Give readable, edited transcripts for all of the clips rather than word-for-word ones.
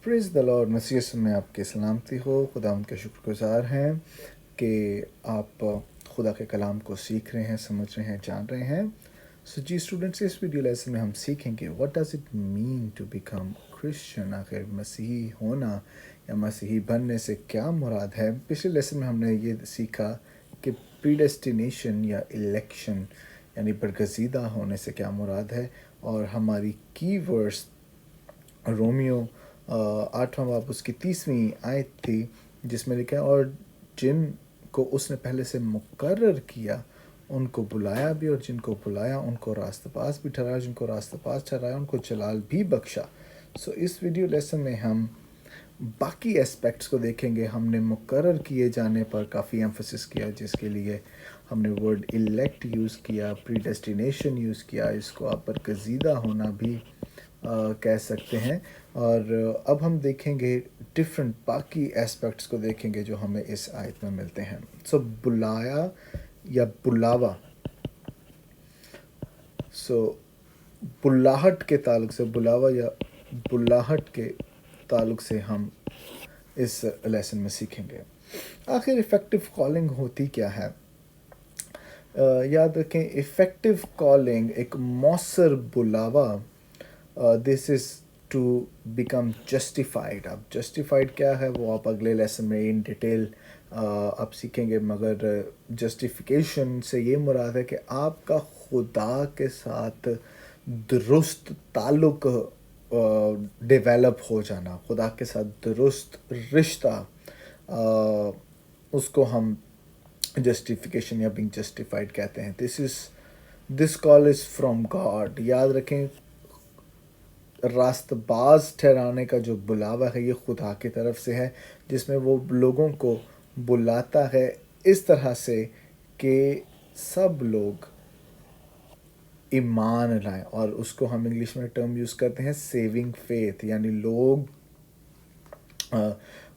Praise the lord. मसीह यीशु में आपकी सलामती हो। खुदावंद के शुक्रगुज़ार हैं कि आप खुदा के कलाम को सीख रहे हैं, समझ रहे हैं, जान रहे हैं। सो जी स्टूडेंट्स, इस वीडियो लेसन में हम सीखेंगे what does it mean to become Christian. आखिर मसीही होना या मसीही बनने से क्या मुराद है। पिछले लेसन में हमने ये सीखा कि प्रीडेस्टिनेशन या इलेक्शन यानी बरगज़ीदा होने से क्या मुराद है, और हमारी की वर्स रोमियो 8वां बाब उसकी 30वीं आयत थी, जिसमें लिखा है और जिन को उसने पहले से मुकर्रर किया उनको बुलाया भी, और जिनको बुलाया उनको रास्तबाज भी ठहराया, जिनको रास्तबाज ठहराया उनको जलाल भी बख्शा। सो इस वीडियो लेसन में हम बाकी एस्पेक्ट्स को देखेंगे। हमने मुकर्रर किए जाने पर काफ़ी एम्फसिस किया, जिसके लिए हमने वर्ड इलेक्ट यूज़ किया, प्रीडेस्टिनेशन यूज़ किया, इसको आप बरगज़ीदा होना भी कह सकते हैं। और अब हम देखेंगे डिफरेंट बाकी एस्पेक्ट्स को देखेंगे जो हमें इस आयत में मिलते हैं। सो बुलाया या बुलावा, सो बुलाहट के ताल्लुक से, बुलावा या बुलाहट के ताल्लुक से हम इस लेसन में सीखेंगे। आखिर इफ़ेक्टिव कॉलिंग होती क्या है। याद रखें, इफ़ेक्टिव कॉलिंग एक मौसर बुलावा, this is to become justified. अब जस्टिफाइड क्या है वो आप अगले लेसन में इन डिटेल आप सीखेंगे, मगर जस्टिफिकेशन से ये मुराद है कि आपका खुदा के साथ दुरुस्त ताल्लुक़ डेवलप हो जाना, खुदा के साथ दुरुस्त रिश्ता, उसको हम जस्टिफिकेशन या बीइंग जस्टिफाइड कहते हैं। This call is from God. याद रखें, रास्तबाज ठहराने का जो बुलावा है ये खुदा की तरफ से है, जिसमें वो लोगों को बुलाता है इस तरह से कि सब लोग ईमान लाएं, और उसको हम इंग्लिश में टर्म यूज़ करते हैं सेविंग फेथ, यानी लोग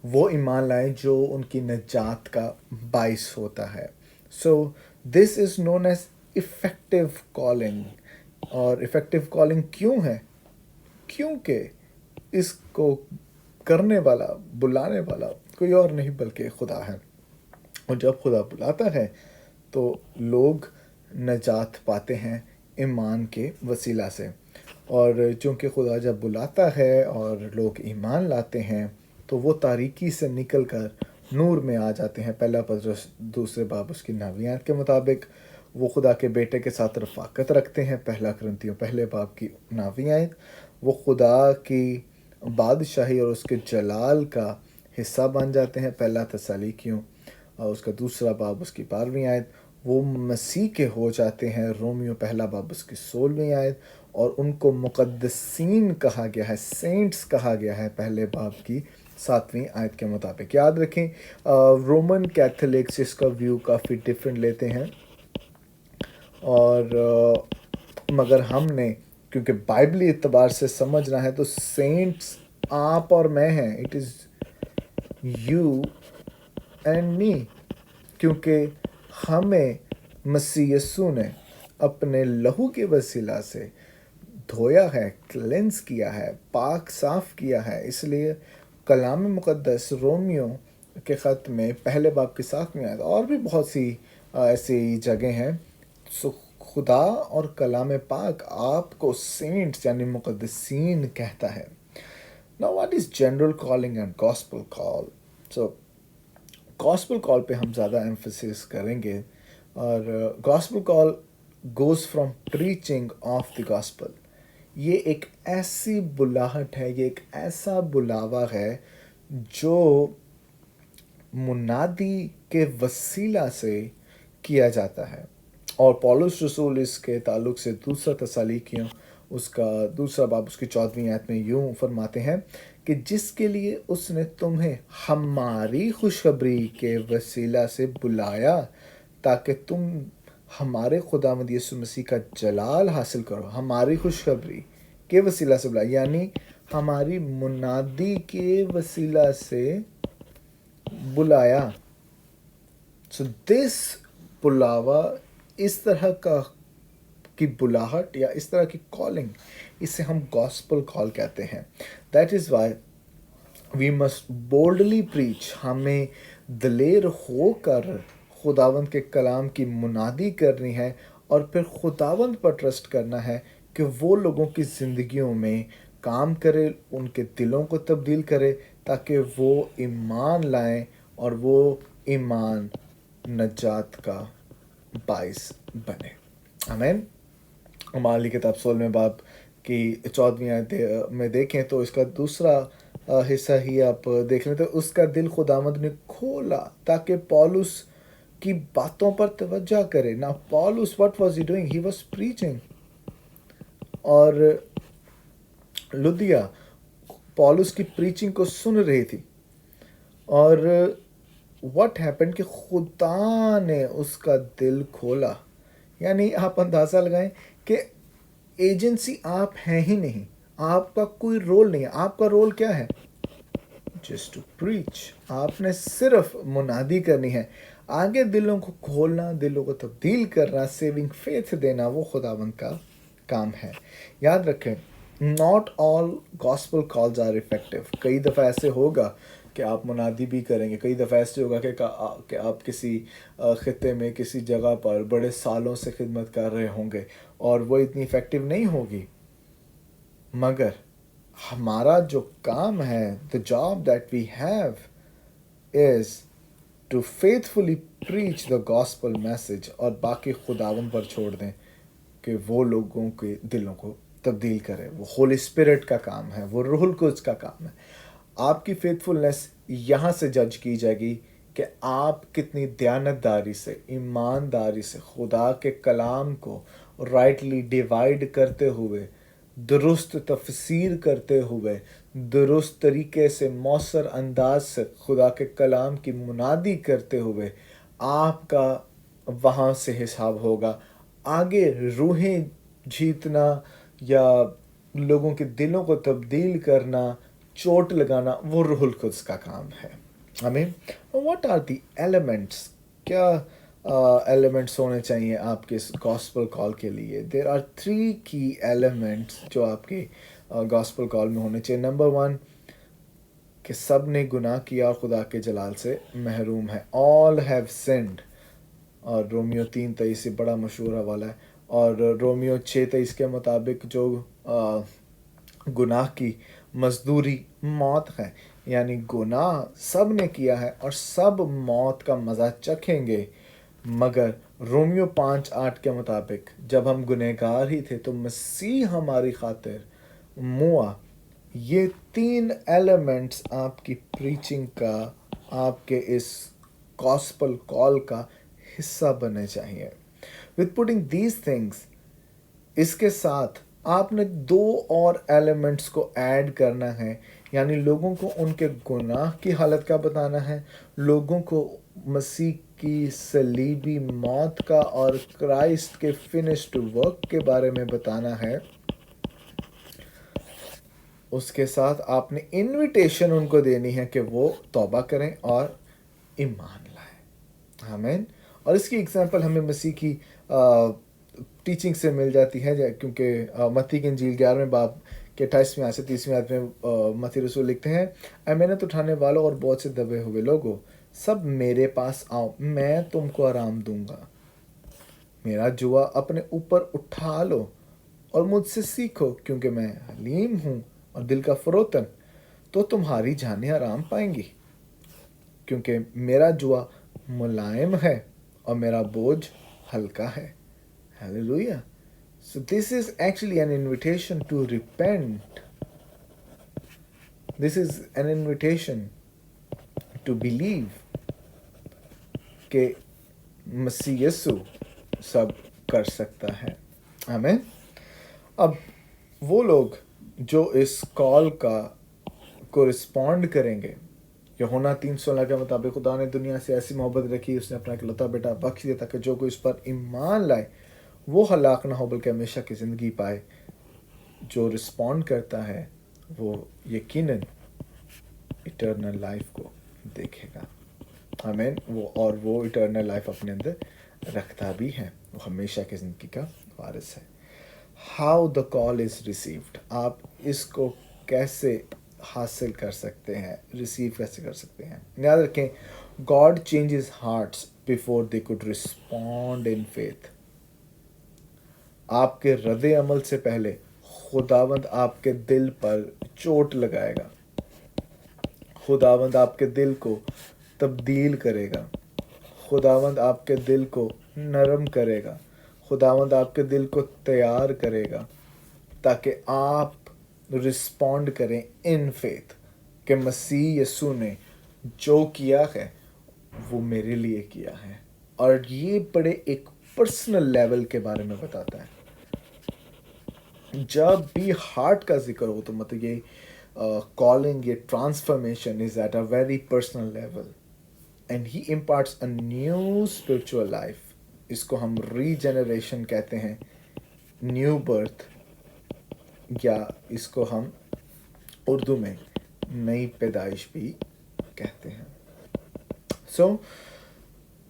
वो ईमान लाएं जो उनकी नजात का बाइस होता है। So this is known as effective calling. और इफ़ेक्टिव कॉलिंग क्यों है? क्योंकि इसको करने वाला, बुलाने वाला कोई और नहीं बल्कि खुदा है, और जब खुदा बुलाता है तो लोग नजात पाते हैं ईमान के वसीला से। और चूँकि खुदा जब बुलाता है और लोग ईमान लाते हैं तो वो तारीकी से निकल कर नूर में आ जाते हैं। पहला पतरस 2 बाब उसकी 9वीं आयत के मुताबिक वो खुदा के बेटे के साथ रफ़ाकत रखते हैं। पहला कुरिन्थियों 1 बाब की 9वीं आयत, वो खुदा की बादशाही और उसके जलाल का हिस्सा बन जाते हैं। पहला तसलीकियों और उसका 2 बाब उसकी 12वीं आयत, वो मसीह के हो जाते हैं। रोमियो 1 बाब उसकी 16वीं आयत, और उनको मुक़द्दसीन कहा गया है, सेंट्स कहा गया है पहले बाब की 7वीं आयत के मुताबिक। याद रखें, रोमन कैथोलिक्स इसका व्यू काफ़ी डिफरेंट लेते हैं, और मगर हमने क्योंकि बाइबली एतबार से समझना है तो सेंट्स आप और मैं हैं। It is you and me, क्योंकि हमें मसीह यीशु ने अपने लहू के वसीला से धोया है, क्लेंस किया है, पाक साफ़ किया है। इसलिए कलाम मुक़द्दस रोमियो के ख़त में 1 बाब की 7वीं आयत, और भी बहुत सी ऐसी जगह हैं। सो खुदा और कलाम पाक आपको सेंट्स यानी मुक़द्दसीन कहता है। Now what is general calling and gospel call. So gospel call पे हम ज़्यादा एम्फसिस करेंगे, और gospel call goes from preaching of the gospel. ये एक ऐसी बुलाहट है, ये एक ऐसा बुलावा है जो मुनादी के वसीला से किया जाता है। और पौलुस रसूल इसके ताल्लुक़ से 2 तसलीकियों उसका 2 बाब उसकी 14वीं आयत में यूँ फरमाते हैं कि जिसके लिए उसने तुम्हें हमारी खुशखबरी के वसीला से बुलाया, ताकि तुम हमारे खुदावंद यीशु मसीह का जलाल हासिल करो। हमारी खुशखबरी के वसीला से बुलाया, यानी हमारी मुनादी के वसीला से बुलाया। सो दिस बुलावा, इस तरह की बुलाहट या इस तरह की कॉलिंग, इसे हम गॉस्पल कॉल कहते हैं। That is why we must boldly preach, हमें दलेर होकर खुदावंद के कलाम की मुनादी करनी है और फिर खुदावंद पर ट्रस्ट करना है कि वो लोगों की ज़िंदगियों में काम करे, उनके दिलों को तब्दील करे, ताकि वो ईमान लाएं और वो ईमान नजात का बाइस बने। आमीन। अमाल की किताब 16वें बाब की 14वीं आयत में देखें तो इसका दूसरा हिस्सा ही आप देख लें तो उसका दिल खुदावंद ने खोला ताकि पौलुस की बातों पर तवज्जो करे। ना पौलुस, what was he doing? He was preaching. और लुदिया पौलुस की प्रीचिंग को सुन रही थी और व्हाट हैपेंड कि खुदा ने उसका दिल खोला। यानी आप अंदाज़ा लगाएं कि एजेंसी आप हैं ही नहीं, आपका कोई रोल नहीं है। आपका रोल क्या है? Just to preach. आपने सिर्फ मुनादी करनी है। आगे दिलों को खोलना, दिलों को तब्दील करना, सेविंग फेथ देना, वो खुदावंद का काम है। याद रखें, not all gospel calls are effective. कई दफ़ा ऐसे होगा कि आप मुनादी भी करेंगे, कई दफ़ा ऐसे होगा कि आप किसी ख़त्े में किसी जगह पर बड़े सालों से खिदमत कर रहे होंगे और वो इतनी इफ़ेक्टिव नहीं होगी, मगर हमारा जो काम है, the job that we have is to faithfully preach the gospel message, और बाकी खुदावन पर छोड़ दें कि वो लोगों के दिलों को तब्दील करे। वो होली स्पिरिट का काम है, वो रूहुल कुद्स का काम है। आपकी फेथफुलनेस यहाँ से जज की जाएगी कि आप कितनी दयानतदारी से, ईमानदारी से खुदा के कलाम को राइटली डिवाइड करते हुए, दुरुस्त तफसीर करते हुए, दुरुस्त तरीके से, मौसर अंदाज से खुदा के कलाम की मुनादी करते हुए आपका वहाँ से हिसाब होगा। आगे रूहें जीतना या लोगों के दिलों को तब्दील करना, चोट लगाना, वो रूहुल कुद्स का काम है। हमें व्हाट आर दी एलिमेंट्स, क्या एलिमेंट्स होने चाहिए आपके इस गॉस्पल कॉल के लिए? देर आर 3 की एलिमेंट्स जो आपके गॉस्पल कॉल में होने चाहिए। नंबर 1 कि सब ने गुनाह किया और खुदा के जलाल से महरूम है। ऑल हैव सिन्ड, और रोमियो 3:23 से बड़ा मशहूर हवाला है। और रोमियो 6:23 के मुताबिक जो गुनाह की मजदूरी मौत है, यानी गुनाह सब ने किया है और सब मौत का मज़ा चखेंगे। मगर रोमियो 5:8 के मुताबिक जब हम गुनहगार ही थे तो मसीह हमारी खातिर मुआ। ये 3 एलिमेंट्स आपकी प्रीचिंग का, आपके इस गॉस्पल कॉल का हिस्सा बनने चाहिए। विथ पुटिंग दीज थिंग्स, इसके साथ आपने 2 और एलिमेंट्स को ऐड करना है। यानी लोगों को उनके गुनाह की हालत का बताना है, लोगों को मसीह की सलीबी मौत का और क्राइस्ट के फिनिश्ड वर्क के बारे में बताना है। उसके साथ आपने इनविटेशन उनको देनी है कि वो तौबा करें और ईमान लाएं। आमीन। और इसकी एग्जांपल हमें मसीह की टीचिंग से मिल जाती है, क्योंकि मत्ती की इंजील 11वें बाब के 28वें आयत से 30वें आयत में मत्ती रसूल लिखते हैं, ऐ मेहनत उठाने वालों और बहुत से दबे हुए लोगों, सब मेरे पास आओ, मैं तुमको आराम दूंगा। मेरा जुआ अपने ऊपर उठा लो और मुझसे सीखो, क्योंकि मैं हलीम हूँ और दिल का फरोतन, तो तुम्हारी जानें आराम पाएंगी। क्योंकि मेरा जुआ मुलायम है और मेरा बोझ हल्का है। Hallelujah. So this is actually an invitation to repent. This is an invitation to believe कि मसीह यीशु सब कर सकता है। आमीन। अब वो लोग जो इस कॉल को रिस्पॉन्ड करेंगे, यूहन्ना 3:16 के मुताबिक खुदा ने दुनिया से ऐसी मोहब्बत रखी, उसने अपना इकलौता बेटा बख्श दिया ताकि जो कोई इस पर ईमान लाए वो हलाक ना हो बल्कि हमेशा की ज़िंदगी पाए। जो रिस्पॉन्ड करता है वो यकीनन इटर्नल लाइफ को देखेगा। आमीन। वो इटर्नल लाइफ अपने अंदर रखता भी है, वो हमेशा की ज़िंदगी का वारिस है। How the call is received, आप इसको कैसे حاصل کر سکتے ہیں، ریسیو کیسے کر سکتے ہیں. یاد رکھیں God changes hearts before they could respond in faith. آپ کے رد عمل سے پہلے خداوند آپ کے دل پر چوٹ لگائے گا. خداوند آپ کے دل کو تبدیل کرے گا. خداوند آپ کے دل کو نرم کرے گا. خداوند آپ کے دل کو تیار کرے گا تاکہ آپ رسپونڈ کریں ان فیتھ کہ مسیح یسوع نے جو کیا ہے وہ میرے لیے کیا ہے. اور یہ بڑے ایک پرسنل لیول کے بارے میں بتاتا ہے. جب بھی ہارٹ کا ذکر ہو تو مطلب یہ کالنگ، یہ transformation is at a very personal level and he imparts a new spiritual life. اس کو ہم ری جنریشن کہتے ہیں، نیو برتھ، یا اس کو ہم اردو میں نئی پیدائش بھی کہتے ہیں. سو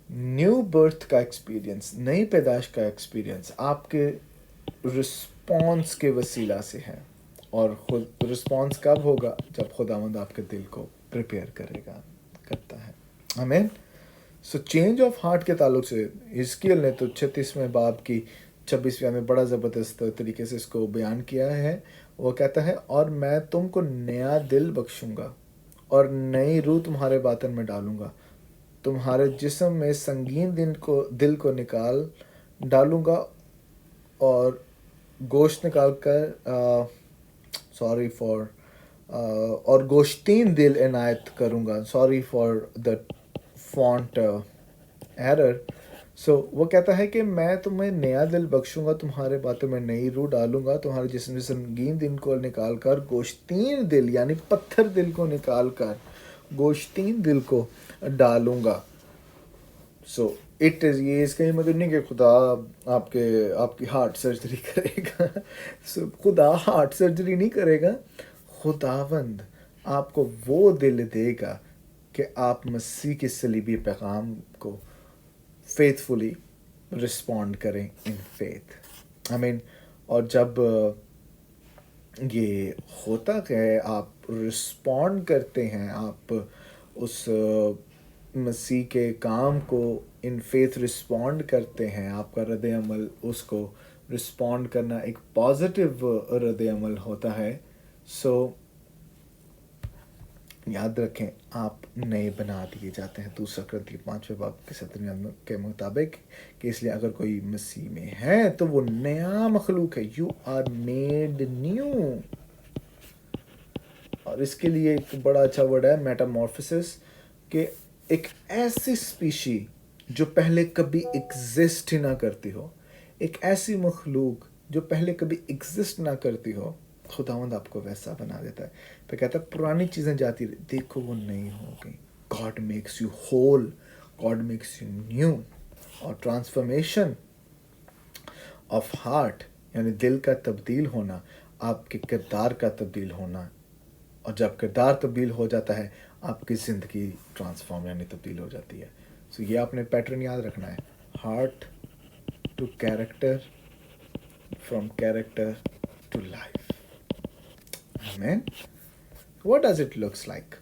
نیو برتھ کا ایکسپیرئنس، نئی پیدائش کا ایکسپیرئنس آپ کے رسپانس کے وسیلہ سے ہے. اور خود رسپانس کب ہوگا؟ جب خداوند آپ کے دل کو پریپیئر کرتا ہے. آمین. سو چینج آف ہارٹ کے تعلق سے حزقیل نے تو 36ویں باب کی 26ویں میں بڑا زبردست طریقے سے اس کو بیان کیا ہے. وہ کہتا ہے اور میں تم کو نیا دل بخشوں گا اور نئی روح تمہارے باطن میں ڈالوں گا. تمہارے جسم میں سنگین دل کو نکال ڈالوں گا اور گوشت نکال کر اور گوشتین دل عنایت کروں گا. Sorry for the font error. So وہ کہتا ہے کہ میں تمہیں نیا دل بخشوں گا، تمہارے باتوں میں نئی روح ڈالوں گا، تمہارے جسم سے سنگین دل کو نکال کر گوشتین دل یعنی پتھر دل کو نکال کر گوشتین دل کو ڈالوں گا. سو اٹ از، یہ اس کا یہ مطلب نہیں کہ خدا آپ کی ہارٹ سرجری کرے گا. سو خدا ہارٹ سرجری نہیں کرے گا. خداوند آپ کو وہ دل دے گا کہ آپ مسیح کے صلیبی پیغام کو فیتھفلی رسپونڈ کریں ان فیتھ. آمین. اور جب یہ ہوتا ہے آپ رسپونڈ کرتے ہیں، آپ اس مسیح کے کام کو ان فیتھ رسپونڈ کرتے ہیں، آپ کا رد عمل اس کو رسپونڈ کرنا ایک پازیٹیو رد عمل ہوتا ہے. سو یاد رکھیں آپ نئے بنا دیے جاتے ہیں. دوسرا کرنتی 5ویں باب کے 17 کے مطابق کہ اس لیے اگر کوئی مسیح میں ہے تو وہ نیا مخلوق ہے. You are made new. اور اس کے لیے ایک بڑا اچھا ورڈ ہے میٹامورفسس، کہ ایک ایسی اسپیشی جو پہلے کبھی ایگزسٹ ہی نہ کرتی ہو، ایک ایسی مخلوق جو پہلے کبھی ایگزسٹ نہ کرتی ہو، خداوند آپ کو ویسا بنا دیتا ہے. پھر کہتا ہے پرانی چیزیں جاتی رہی، دیکھو وہ نئی ہو گئی. God makes you whole, God makes you new. اور ٹرانسفارمیشن آف ہارٹ یعنی دل کا تبدیل ہونا، آپ کے کردار کا تبدیل ہونا. اور جب کردار تبدیل ہو جاتا ہے آپ کی زندگی ٹرانسفارم یعنی تبدیل ہو جاتی ہے. سو یہ آپ نے پیٹرن یاد رکھنا ہے، heart to character, from character to life. آمین. What does it looks like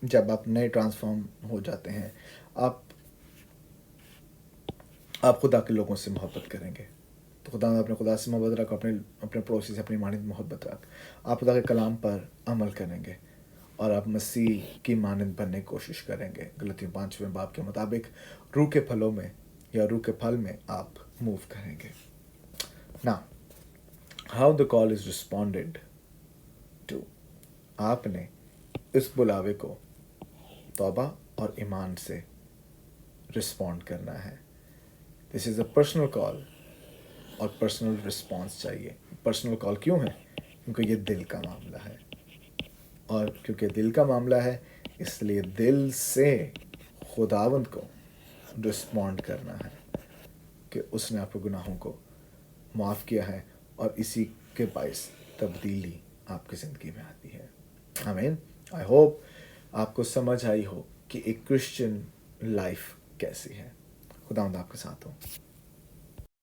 جب آپ نئے ٹرانسفارم ہو جاتے ہیں؟ آپ خدا کے لوگوں سے محبت کریں گے تو خدا نے اپنے خدا سے محبت رکھ، اپنے پڑوسی سے اپنی مانند محبت رکھ. آپ خدا کے کلام پر عمل کریں گے اور آپ مسیح کی مانند بننے کی کوشش کریں گے. غلطیوں 5ویں باب کے مطابق روح کے پھلوں میں یا روح کے پھل میں آپ موو کریں گے. نا how the call is responded to. آپ نے اس بلاوے کو توبہ اور ایمان سے رسپونڈ کرنا ہے. دس از اے پرسنل کال اور پرسنل رسپانس چاہیے. پرسنل کال کیوں ہے؟ کیونکہ یہ دل کا معاملہ ہے، اور کیونکہ دل کا معاملہ ہے اس لیے دل سے خداوند کو رسپونڈ کرنا ہے کہ اس نے آپ کے گناہوں کو معاف کیا ہے، اور اسی کے باعث تبدیلی آپ کی زندگی میں آتی ہے. آمین. آئی ہوپ آپ کو سمجھ آئی ہو کہ ایک کرسچن لائف کیسی ہے. خداوند آپ کے ساتھ ہو.